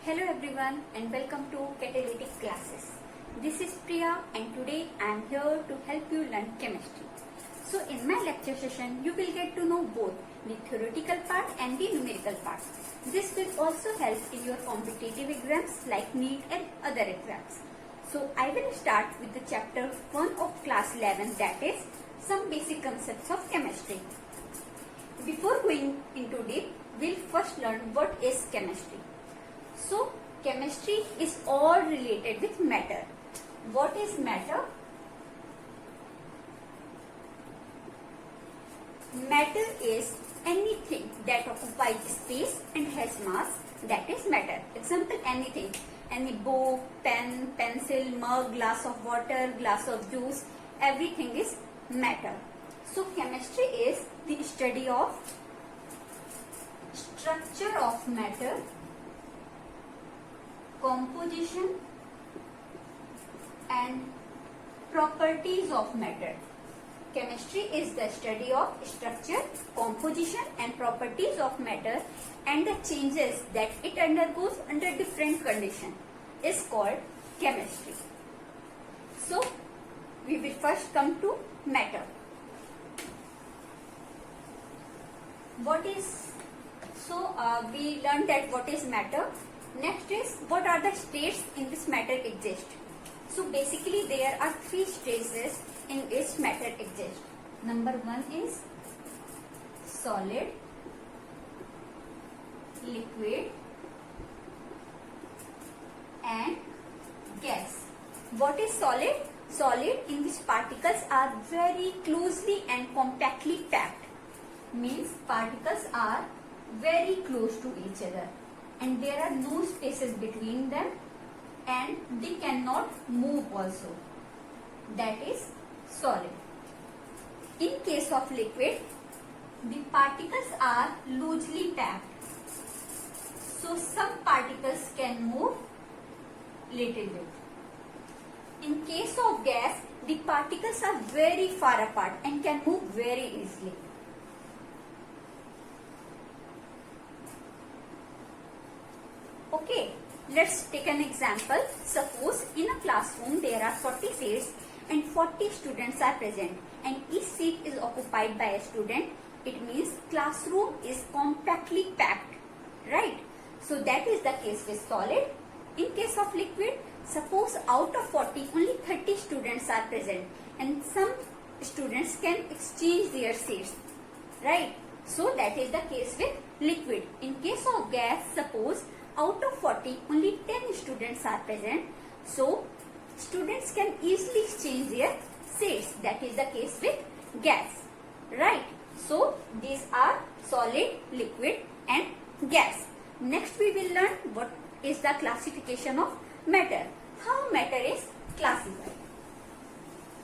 Hello everyone and welcome to Catalytic Classes. This is Priya and today I am here to help you learn chemistry. So in my lecture session you will get to know both the theoretical part and the numerical part. This will also help in your competitive exams like NEET and other exams. So I will start with the chapter 1 of class 11, that is some basic concepts of chemistry. Before going into deep, we'll first learn what is chemistry. So, chemistry is all related with matter. What is matter? Matter is anything that occupies space and has mass, that is matter. Example, anything. Any book, pen, pencil, mug, glass of water, glass of juice, everything is matter. So, chemistry is the study of structure of matter, composition and properties of matter. Chemistry is the study of structure, composition and properties of matter and the changes that it undergoes under different conditions is called chemistry. So, we will first come to matter. We learned that what is matter. Next is what are the states in which matter exists. So basically there are three stages in which matter exists. Number one is solid, liquid and gas. What is solid? Solid in which particles are very closely and compactly packed. Means particles are very close to each other and there are no spaces between them and they cannot move also. That is solid. In case of liquid, the particles are loosely packed. So some particles can move little bit. In case of gas, the particles are very far apart and can move very easily. Okay, let's take an example. Suppose in a classroom there are 40 seats and 40 students are present and each seat is occupied by a student. It means classroom is compactly packed, right? So that is the case with solid. In case of liquid, suppose out of 40 only 30 students are present and some students can exchange their seats, right? So that is the case with liquid. In case of gas, suppose out of 40 only 10 students are present, so students can easily exchange their seats. That is the case with gas, right? So these are solid, liquid and gas. Next we will learn what is the classification of matter, how matter is classified,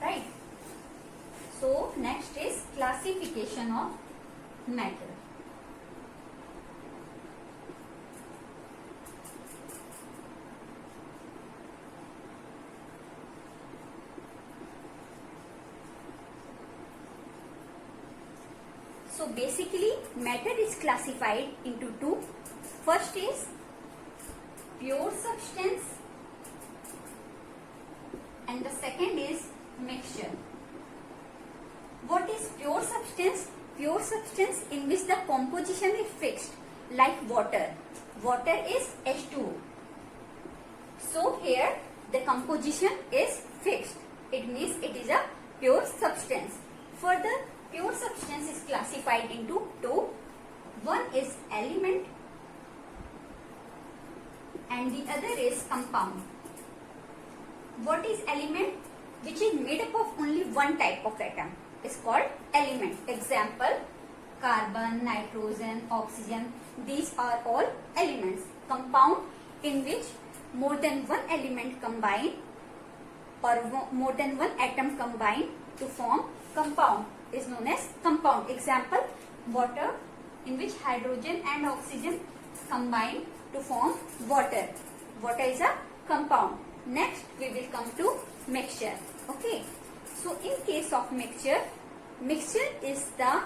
right? So next is classification of matter. So basically matter is classified into two. First is pure substance and the second is mixture. What is pure substance? Pure substance in which the composition is fixed, like water. Water is H2O. So here the composition is fixed. It means it is a pure substance. Further, pure substance is classified into two. One is element and the other is compound. What is element? Which is made up of only one type of atom is called element. Example, carbon, nitrogen, oxygen. These are all elements. Compound in which more than one element combine or more than one atom combine to form compound is known as compound. Example, water in which hydrogen and oxygen combine to form water. Water is a compound. Next we will come to mixture. Okay. So in case of mixture, mixture is the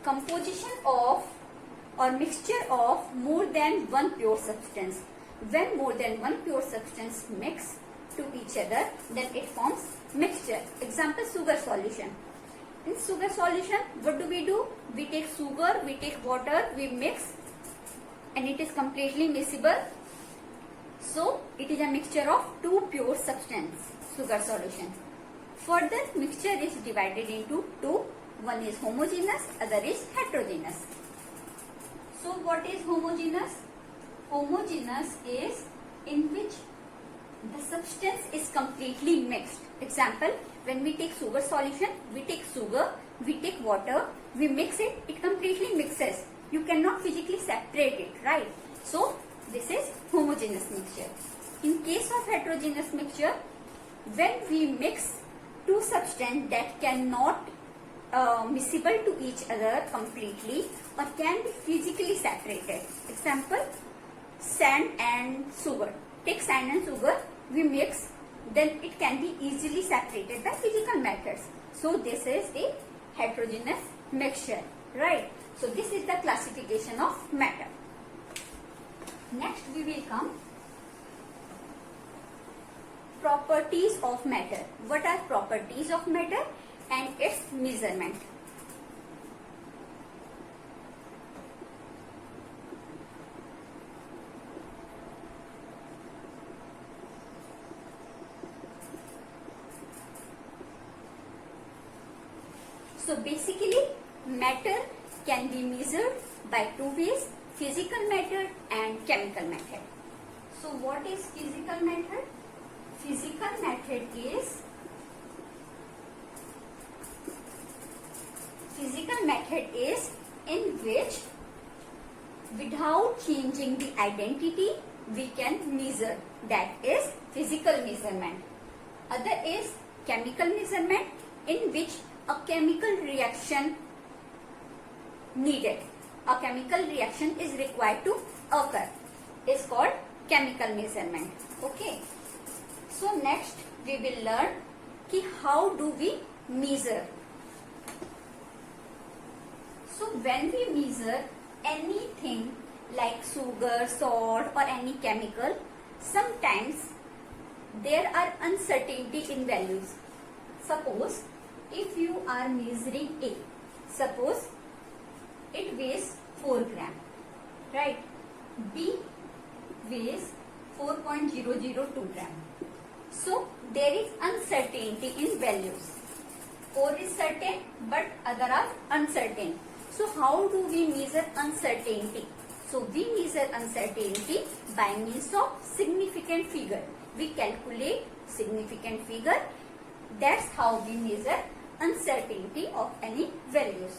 composition of or mixture of more than one pure substance. When more than one pure substance mix to each other, then it forms mixture. Example, sugar solution. In sugar solution, what do? We take sugar, we take water, we mix, and it is completely miscible. So it is a mixture of two pure substance, sugar solution. Further, mixture is divided into two. One is homogeneous, other is heterogeneous. So what is homogeneous? Homogeneous is in which the substance is completely mixed. Example, when we take sugar solution, we take sugar, we take water, we mix it, it completely mixes. You cannot physically separate it, right? So this is homogeneous mixture. In case of heterogeneous mixture, when we mix two substances that cannot miscible to each other completely or can be physically separated. Example, sand and sugar. Take sand and sugar, we mix, then it can be easily separated by physical methods. So this is a heterogeneous mixture, right? So this is the classification of matter. Next we will come properties of matter. What are properties of matter and its measurement? So basically, matter can be measured by two ways, physical method and chemical method. So what is physical method? Physical method is in which without changing the identity we can measure. That is physical measurement. Other is chemical measurement, in which a chemical reaction needed. A chemical reaction is required to occur. Is called chemical measurement. Okay. So next we will learn कि how do we measure. So when we measure anything like sugar, salt or any chemical, sometimes there are uncertainty in values. Suppose if you are measuring A, suppose it weighs 4 gram, right? B weighs 4.002 gram. So there is uncertainty in values. 4 is certain but other are uncertain. So how do we measure uncertainty? So we measure uncertainty by means of significant figure. We calculate significant figure. That's how we measure uncertainty of any values.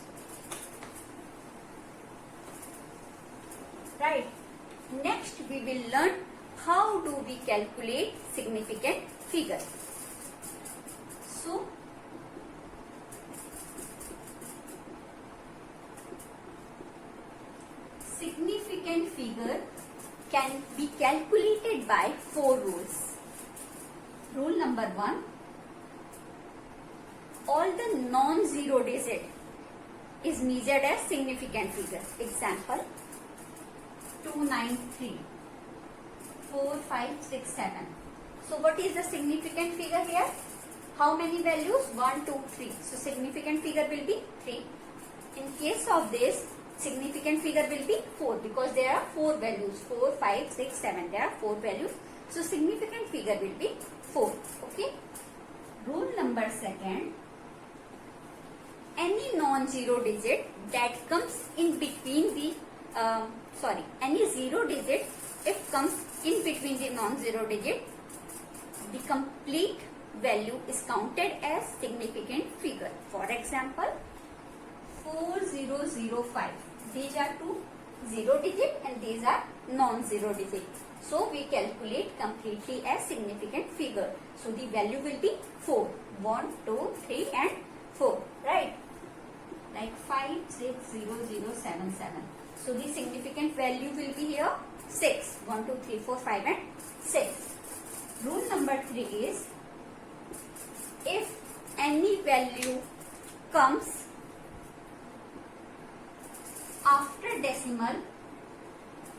Right. Next we will learn how do we calculate significant figure. So significant figure can be calculated by 4 rules. Rule number 1. All the non-zero digit is measured as significant figure. Example, 293, 4, 5, 6, 7. So what is the significant figure here? How many values? 1, 2, 3. So significant figure will be 3. In case of this, significant figure will be 4 because there are 4 values. 4, 5, 6, 7. There are 4 values. So significant figure will be 4. Okay. Rule number 2. Any non-zero digit that comes in between the any zero digit, if comes in between the non-zero digit, the complete value is counted as significant figure. For example, 4005. These are two zero digit and these are non-zero digit. So we calculate completely as significant figure. So the value will be 4. 1, 2, 3 and 4. Right? Like 5, 6, 0, 0, 7, 7. So the significant value will be here 6. 1, 2, 3, 4, 5 and 6. Rule number 3 is, if any value comes after decimal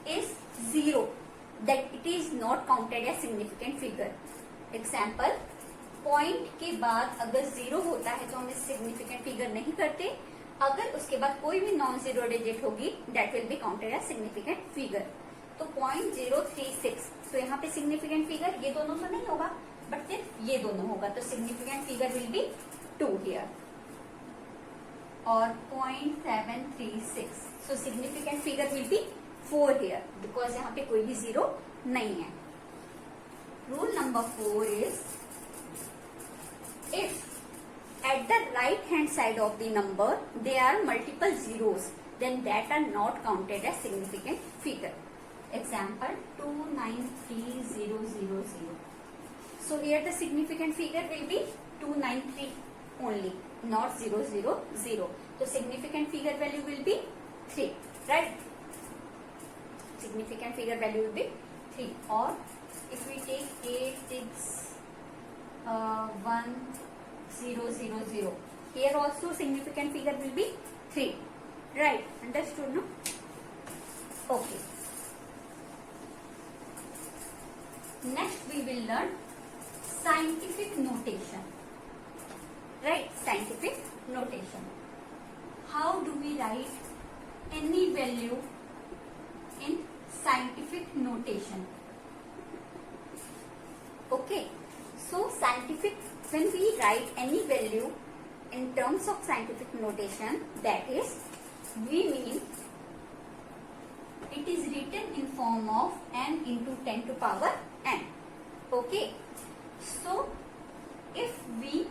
is 0, that it is not counted as significant figure. Example, point के बाद अगर 0 होता है तो हम इस significant figure नहीं करते. अगर उसके बाद कोई भी नॉन जीरो डिजिट होगी that will be counted as significant figure. तो 0.036, तो यहाँ पे सिग्निफिकेंट फिगर ये दोनों तो नहीं होगा बट सिर्फ ये दोनों होगा, तो significant figure will be 2 here. और 0.736, सो significant figure will be 4 here because यहाँ पे कोई भी 0 नहीं है. Rule number 4 is if at the right hand side of the number there are multiple zeros, then that are not counted as significant figure. Example, 293000. So here the significant figure will be 293 only, not 000. So significant figure value will be 3, right? Significant figure value will be 3. Or if we take 861000, here also significant figure will be 3, right? Understood, no? Okay. Next we will learn scientific notation, right? Scientific notation. How do we write any value in scientific notation? Okay, so scientific, when we write any value in terms of scientific notation, that is, we mean it is written in form of n into 10 to power n. Okay, so if we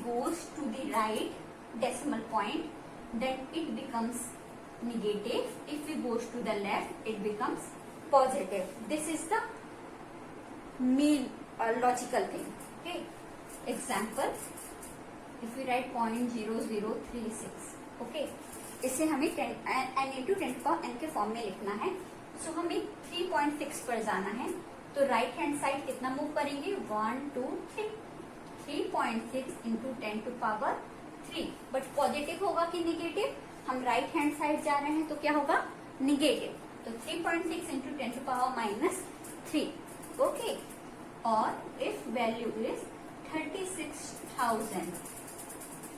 goes to the right decimal point, then it becomes negative. If we goes to the left, it becomes positive. This is the main logical thing. Okay, example, if we write 0.0036, okay, इसे हमें n into 10 to power n के form में लिखना है. सो हमें 3.6 पर जाना है, तो राइट हैंड साइड कितना मूव करेंगे, 1 2 3, 3.6 into 10 to power 3. But positive होगा कि निगेटिव, हम राइट हैंड साइड जा रहे हैं तो क्या होगा, निगेटिव. तो 3.6 into 10 to power -3. ओके, और इफ वैल्यू इज 36,000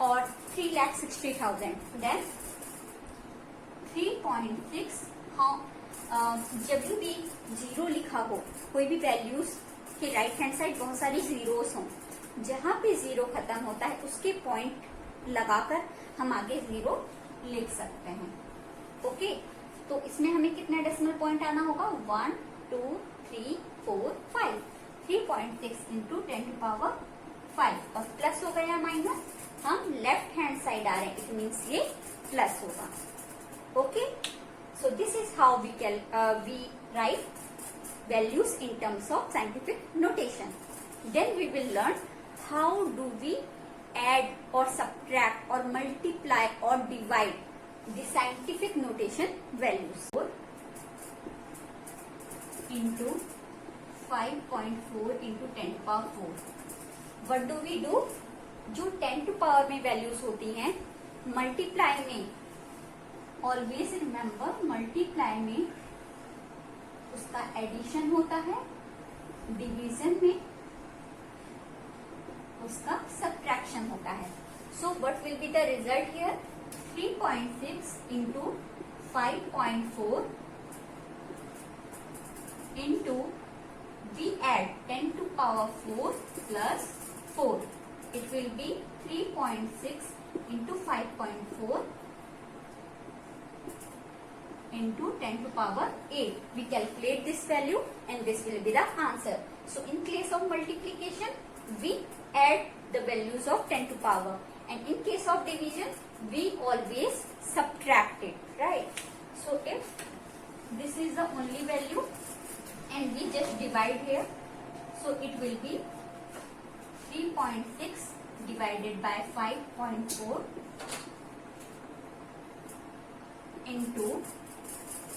और 3,60,000, देन 3.6, जब भी 0 लिखा हो, कोई भी वैल्यूज के राइट हैंड साइड बहुत सारी जीरोस हों, जहां पे 0 खत्म होता है उसके पॉइंट लगाकर हम आगे 0 लिख सकते हैं. ओके, तो इसमें हमें कितना डेसिमल पॉइंट आना होगा, 1 2 3 4 5. 3.6 into 10 to power 5, और प्लस हो गया माइनस, हम लेफ्ट हैंड साइड आ रहे हैं, इट मीन्स ये प्लस होगा. Okay, so this is how we write values in terms of scientific notation. Then we will learn how do we add or subtract or multiply or divide the scientific notation values. 4 into 5.4 into 10 to power 4. What do we do? जो 10 to power में values होती हैं, multiply में, always remember multiply में उसका addition होता है, division में उसका सब्ट्रैक्शन होता है. So what will be the result here, 3.6 into 5.4 into we add 10 to power 4 plus 4. It will be 3.6 into 5.4 into 10 to power 8. We calculate this value and this will be the answer. So in case of multiplication, we add the values of 10 to power, and in case of division, we always subtract it, right? So if this is the only value and we just divide here, so it will be 3.6 divided by 5.4 into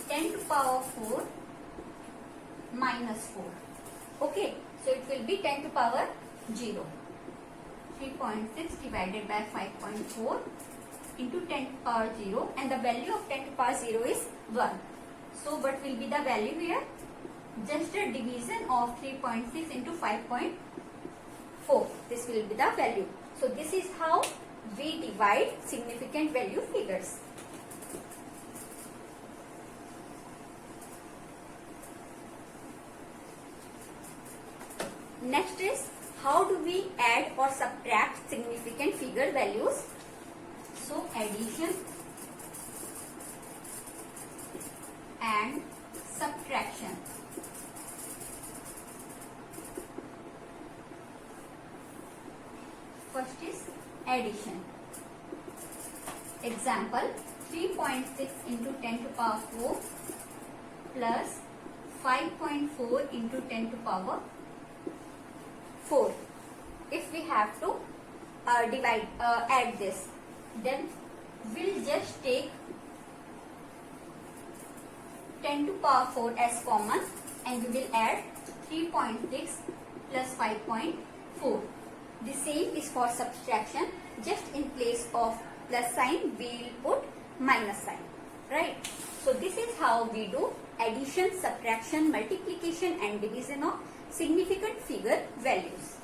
10 to power 4 minus 4. Okay, so it will be 10 to power 0. 3.6 divided by 5.4 into 10 to power 0 and the value of 10 to power 0 is 1. So what will be the value here? Just a division of 3.6 into 5.4. This will be the value. So this is how we divide significant value figures. Next is, how do we add or subtract significant figure values? So addition and subtraction. First is addition. Example, 3.6 into 10 to power 4 plus 5.4 into 10 to power 4. If we have to add this, then we'll just take 10 to power 4 as common and we will add 3.6 plus 5.4. The same is for subtraction. Just in place of plus sign, we will put minus sign. Right? So this is how we do addition, subtraction, multiplication and division of significant figure values.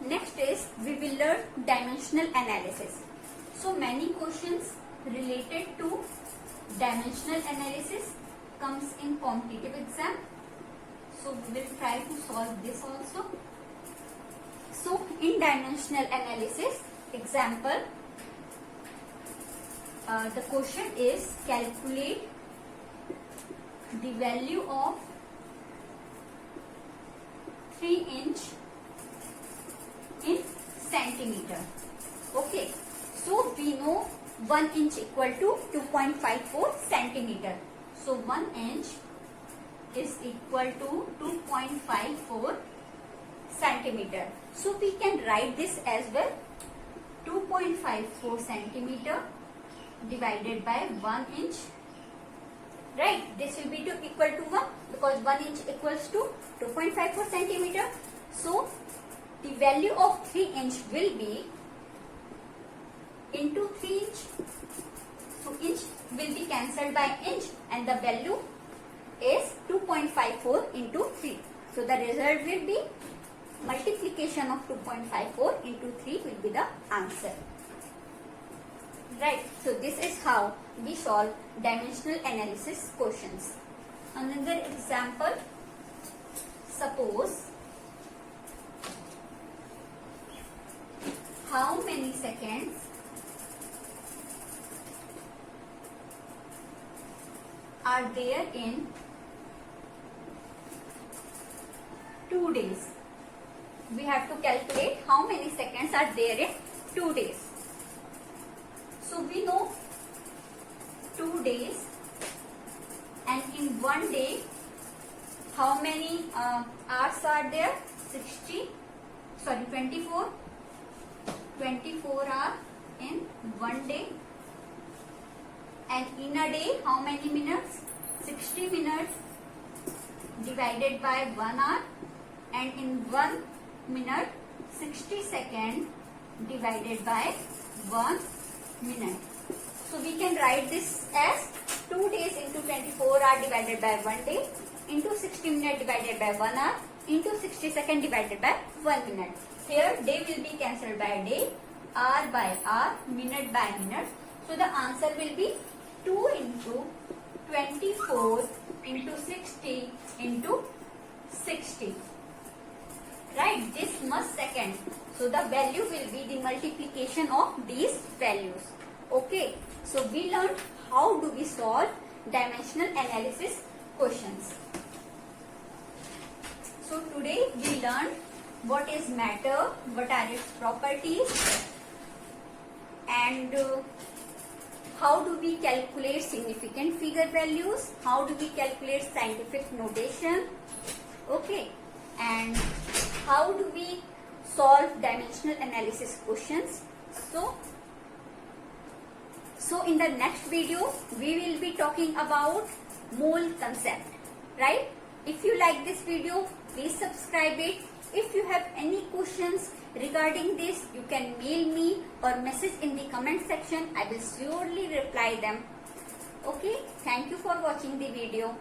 Next is, we will learn dimensional analysis. So many questions related to dimensional analysis comes in competitive exam. So we will try to solve this also. So in dimensional analysis, example, the question is calculate the value of 3 inch in centimeter. Okay, so we know 1 inch equal to 2.54 centimeter. So 1 inch is equal to 2.54 centimeter. So we can write this as well, 2.54 centimeter divided by 1 inch. Right, this will be equal to 1 because 1 inch equals to 2.54 centimeter. So the value of 3 inch will be into 3 inch. So inch will be cancelled by inch and the value is 2.54 into 3. So the result will be multiplication of 2.54 into 3 will be the answer. Right. So this is how we solve dimensional analysis questions. Another example, suppose how many seconds are there in 2 days. We have to calculate how many seconds are there in 2 days. So we know 2 days, and in 1 day how many hours are there? 24. 24 hours in 1 day. And in a day, how many minutes? 60 minutes divided by 1 hour, and in 1 minute, 60 seconds divided by 1 minute. So we can write this as 2 days into 24 hours divided by 1 day into 60 minutes divided by 1 hour into 60 seconds divided by 1 minute. Here day will be cancelled by day, hour by hour, minute by minute. So the answer will be 2 into 24 into 60 into 60. Right, this much second. So the value will be the multiplication of these values. Okay, so we learned how do we solve dimensional analysis questions. So today we learned what is matter, what are its properties, and how do we calculate significant figure values, how do we calculate scientific notation, okay, and how do we solve dimensional analysis questions. So in the next video we will be talking about mole concept, right? If you like this video, please subscribe it. If you have any questions regarding this, you can mail me or message in the comment section. I will surely reply them. Okay, thank you for watching the video.